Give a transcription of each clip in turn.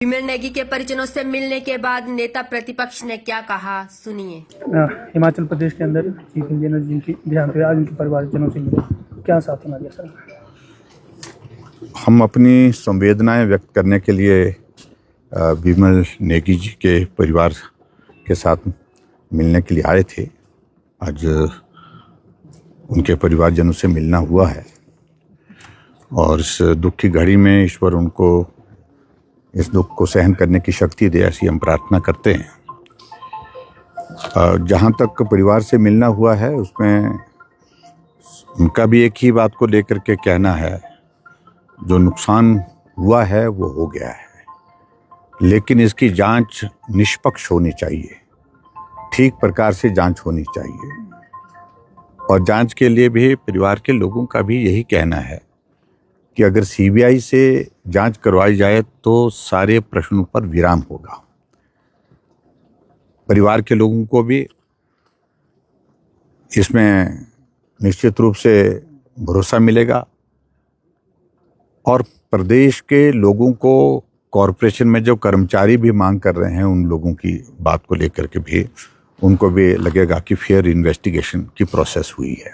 विमल नेगी के परिजनों से मिलने के बाद नेता प्रतिपक्ष ने क्या कहा, सुनिए। हिमाचल प्रदेश के अंदर चीफ इंजीनियर जिनकी देहांत हुआ, आज उनके परिवारजनों से मिले, क्या सांत्वना दिया सर? हम अपनी संवेदनाएं व्यक्त करने के लिए विमल नेगी जी के परिवार के साथ मिलने के लिए आए थे। आज उनके परिवारजनों से मिलना हुआ है और इस दुख की घड़ी में ईश्वर उनको इस दुख को सहन करने की शक्ति दे, ऐसी हम प्रार्थना करते हैं। जहाँ तक परिवार से मिलना हुआ है उसमें उनका भी एक ही बात को लेकर के कहना है, जो नुकसान हुआ है वो हो गया है, लेकिन इसकी जांच निष्पक्ष होनी चाहिए, ठीक प्रकार से जांच होनी चाहिए। और जांच के लिए भी परिवार के लोगों का भी यही कहना है कि अगर सीबीआई से जांच करवाई जाए तो सारे प्रश्नों पर विराम होगा। परिवार के लोगों को भी इसमें निश्चित रूप से भरोसा मिलेगा और प्रदेश के लोगों को कॉरपोरेशन में जो कर्मचारी भी मांग कर रहे हैं उन लोगों की बात को लेकर के भी उनको भी लगेगा कि फेयर इन्वेस्टिगेशन की प्रोसेस हुई है।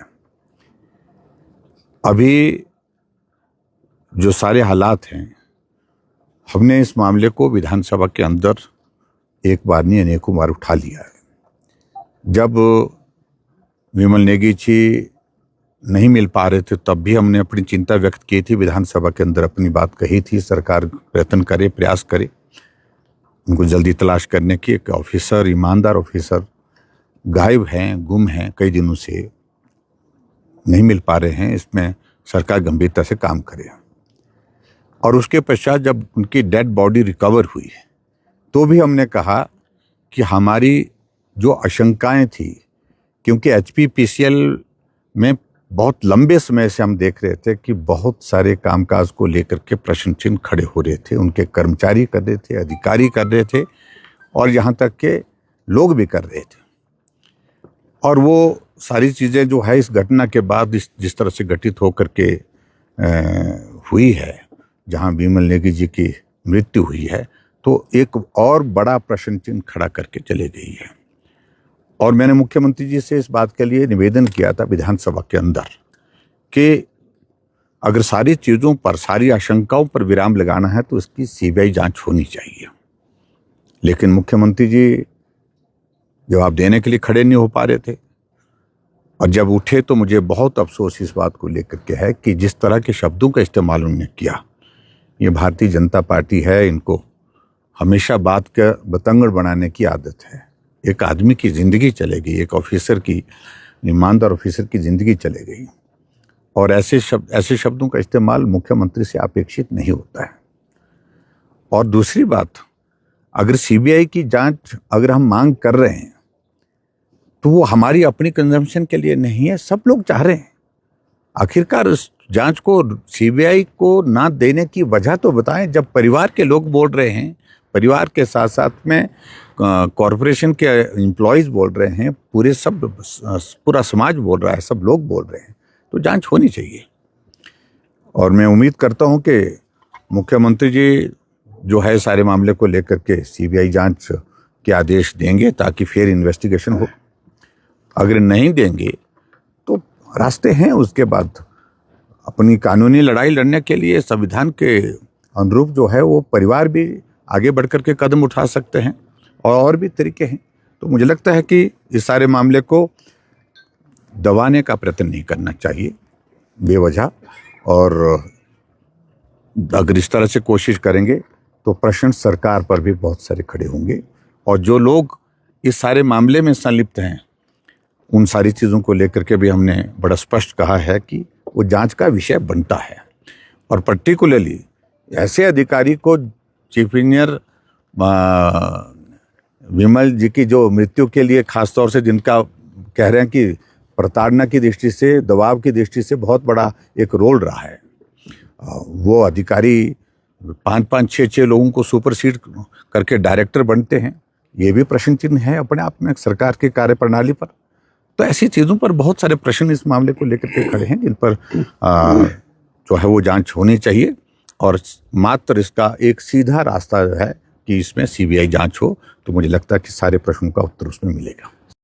अभी जो सारे हालात हैं, हमने इस मामले को विधानसभा के अंदर एक बार नहीं अनेकों बार उठा लिया है। जब विमल नेगी जी नहीं मिल पा रहे थे तब भी हमने अपनी चिंता व्यक्त की थी, विधानसभा के अंदर अपनी बात कही थी, सरकार प्रयत्न करे, प्रयास करे उनको जल्दी तलाश करने की। एक ऑफिसर, ईमानदार ऑफिसर गायब हैं, गुम हैं, कई दिनों से नहीं मिल पा रहे हैं, इसमें सरकार गंभीरता से काम करे। और उसके पश्चात जब उनकी डेड बॉडी रिकवर हुई तो भी हमने कहा कि हमारी जो आशंकाएं थी, क्योंकि एचपीपीसीएल में बहुत लंबे समय से हम देख रहे थे कि बहुत सारे कामकाज को लेकर के प्रश्न चिन्ह खड़े हो रहे थे, उनके कर्मचारी कर रहे थे, अधिकारी कर रहे थे और यहाँ तक के लोग भी कर रहे थे। और वो सारी चीज़ें जो है इस घटना के बाद जिस तरह से घटित होकर के हुई है, जहाँ विमल नेगी जी की मृत्यु हुई है, तो एक और बड़ा प्रश्न चिन्ह खड़ा करके चले गई है। और मैंने मुख्यमंत्री जी से इस बात के लिए निवेदन किया था विधानसभा के अंदर कि अगर सारी चीज़ों पर, सारी आशंकाओं पर विराम लगाना है तो इसकी सीबीआई जांच होनी चाहिए। लेकिन मुख्यमंत्री जी जवाब देने के लिए खड़े नहीं हो पा रहे थे और जब उठे तो मुझे बहुत अफसोस इस बात को लेकर के है कि जिस तरह के शब्दों का इस्तेमाल उन्होंने किया। ये भारतीय जनता पार्टी है, इनको हमेशा बात का बतंगड़ बनाने की आदत है। एक आदमी की ज़िंदगी चले गई, एक ऑफिसर की, ईमानदार ऑफिसर की ज़िंदगी चले गई और ऐसे शब्दों का इस्तेमाल मुख्यमंत्री से अपेक्षित नहीं होता है। और दूसरी बात, अगर सीबीआई की जांच अगर हम मांग कर रहे हैं तो वो हमारी अपनी कंजम्पशन के लिए नहीं है, सब लोग चाह रहे हैं। आखिरकार उस जांच को सीबीआई को ना देने की वजह तो बताएं। जब परिवार के लोग बोल रहे हैं, परिवार के साथ साथ में कॉरपोरेशन के एम्प्लॉयज़ बोल रहे हैं, पूरा समाज बोल रहा है, सब लोग बोल रहे हैं, तो जांच होनी चाहिए। और मैं उम्मीद करता हूं कि मुख्यमंत्री जी जो है सारे मामले को लेकर के सीबीआई जांच के आदेश देंगे ताकि फेयर इन्वेस्टिगेशन हो। अगर नहीं देंगे तो रास्ते हैं उसके बाद अपनी कानूनी लड़ाई लड़ने के लिए संविधान के अनुरूप जो है वो परिवार भी आगे बढ़कर के कदम उठा सकते हैं और भी तरीके हैं। तो मुझे लगता है कि इस सारे मामले को दबाने का प्रयत्न नहीं करना चाहिए बेवजह, और अगर इस तरह से कोशिश करेंगे तो प्रश्न सरकार पर भी बहुत सारे खड़े होंगे। और जो लोग इस सारे मामले में संलिप्त हैं उन सारी चीज़ों को लेकर के भी हमने बड़ा स्पष्ट कहा है कि वो जांच का विषय बनता है। और पर्टिकुलरली ऐसे अधिकारी को, चीफ इंजीनियर विमल जी की जो मृत्यु के लिए खास तौर से जिनका कह रहे हैं कि प्रताड़ना की दृष्टि से, दबाव की दृष्टि से बहुत बड़ा एक रोल रहा है, वो अधिकारी 5-5, 6-6 लोगों को सुपरसीड करके डायरेक्टर बनते हैं, ये भी प्रश्न चिन्ह है अपने आप में सरकार की कार्यप्रणाली पर। तो ऐसी चीज़ों पर बहुत सारे प्रश्न इस मामले को लेकर के खड़े हैं जिन पर जो है वो जांच होनी चाहिए। और मात्र इसका एक सीधा रास्ता है कि इसमें सीबीआई जांच हो, तो मुझे लगता है कि सारे प्रश्नों का उत्तर उसमें मिलेगा।